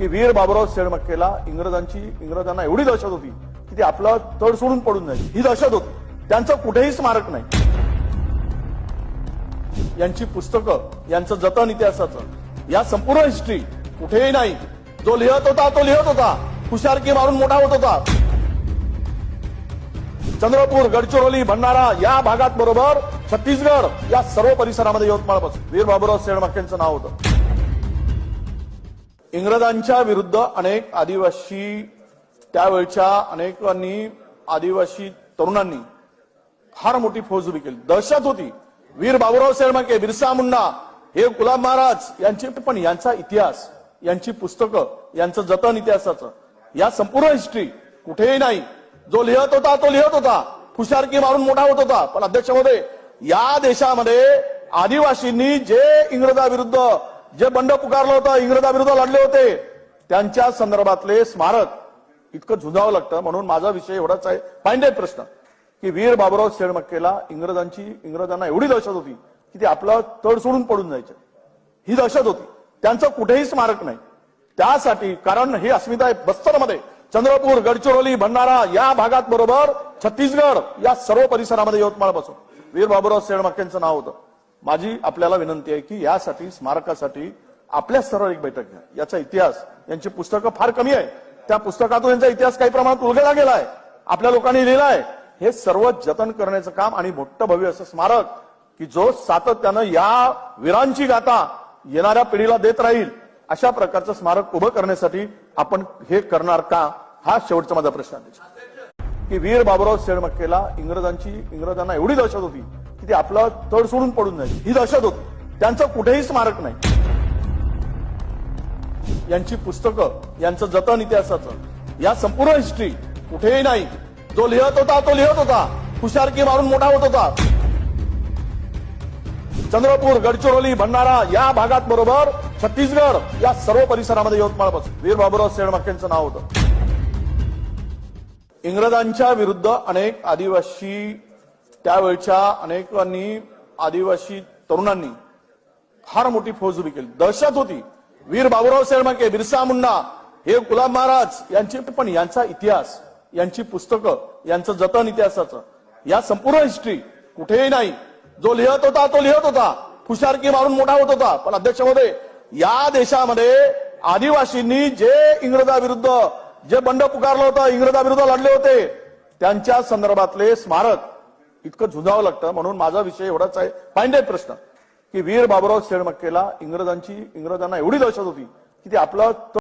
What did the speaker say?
की वीर बाबुराव शेळमक्केला इंग्रजांना एवढी दहशत होती की ती आपला तड सोडून पडून जायची. ही दहशत होती. त्यांचं कुठेही स्मारक नाही. यांची पुस्तकं, यांचं जतन इतिहासाचं, या संपूर्ण हिस्ट्री कुठेही नाही. जो लिहत होता तो लिहत होता, हुशारकी मारून मोठा होत होता. चंद्रपूर, गडचिरोली, भंडारा या भागात बरोबर छत्तीसगड या सर्व परिसरामध्ये यवतमाळपासून वीर बाबुराव शेळमक्केंचं नाव होतं. इंग्रजांच्या विरुद्ध अनेक आदिवासी, त्यावेळच्या अनेकांनी आदिवासी तरुणांनी फार मोठी फौज उभी केली. दहशत होती. वीर बाबुराव शेळमक्के, बिरसा मुंडा, हे गुलाब महाराज यांचे, पण यांचा इतिहास, यांची पुस्तकं, यांचं जतन इतिहासाचं, या संपूर्ण हिस्ट्री कुठेही नाही. जो लिहत होता तो लिहत होता, हुशारकी मारून मोठा होत होता. पण अध्यक्ष महोदय, या देशामध्ये आदिवासींनी जे इंग्रजाविरुद्ध जे बंड पुकारलं होतं, इंग्रजाविरुद्ध लढले होते, त्यांच्या संदर्भातले स्मारक इतकं झुंजावं लागतं. म्हणून माझा विषय एवढाच आहे, फाइंडेड प्रश्न, की वीर बाबुराव शेळमक्केला इंग्रजांना एवढी दहशत होती की ती आपला तड सोडून पडून जायचे. ही दहशत होती. त्यांचं कुठेही स्मारक नाही. त्यासाठी, कारण ही अस्मिता आहे बस्तरमध्ये, चंद्रपूर, गडचिरोली, भंडारा या भागात बरोबर छत्तीसगड या सर्व परिसरामध्ये यवतमाळपासून वीर बाबुराव शेळमक्केंचं नाव होतं. माझी आपल्याला विनंती आहे की यासाठी, स्मारकासाठी आपल्या स्तरावर एक बैठक घ्या. याचा इतिहास, यांची पुस्तकं फार कमी आहे. त्या पुस्तकातून यांचा इतिहास काही प्रमाणात उलगडला गेला आहे, आपल्या लोकांनी लिहिला आहे. हे सर्व जतन करण्याचं काम आणि मोठं भव्य असं स्मारक की जो सातत्यानं या वीरांची गाथा येणाऱ्या पिढीला देत राहील, अशा प्रकारचं स्मारक उभं करण्यासाठी आपण हे करणार का, हा शेवटचा माझा प्रश्न आहे. की वीर बाबुराव शेळमक्केला इंग्रजांना एवढी दहशत होती की ती आपला तड सोडून पडून जायची. ही दहशत होती. त्यांचं कुठेही स्मारक नाही. यांची पुस्तकं, यांचं जतन इतिहासाचं, या संपूर्ण हिस्ट्री कुठेही नाही. जो लिहत होता तो लिहत होता, हुशारकी मारून मोठा होत होता. चंद्रपूर, गडचिरोली, भंडारा या भागात बरोबर छत्तीसगड या सर्व परिसरामध्ये यवतमाळपासून वीर बाबुराव शेळमक्केंचं नाव होतं. इंग्रजांच्या विरुद्ध अनेक आदिवासी, त्यावेळच्या अनेकांनी आदिवासी तरुणांनी फार मोठी फौज उभी केली. दहशत होती. वीर बाबुराव शेळमक्के, बिरसा मुंडा, हे गुलाब महाराज यांचे, पण यांचा इतिहास, यांची पुस्तकं, यांचं जतन इतिहासाचं, या संपूर्ण हिस्ट्री कुठेही नाही. जो लिहत होता तो लिहत होता, हुशारकी मारून मोठा होत होता. पण अध्यक्ष महोदय, या देशामध्ये आदिवासींनी जे इंग्रजाविरुद्ध जे बंड पुकारलं होतं, इंग्रजाविरुद्ध लढले होते, त्यांच्या संदर्भातले स्मारक इतकं झुंजावं लागतं. म्हणून माझा विषय एवढाच आहे, फाइंडेड प्रश्न, की वीर बाबुराव शेळमक्केला इंग्रजांना एवढी दहशत होती की ती आपला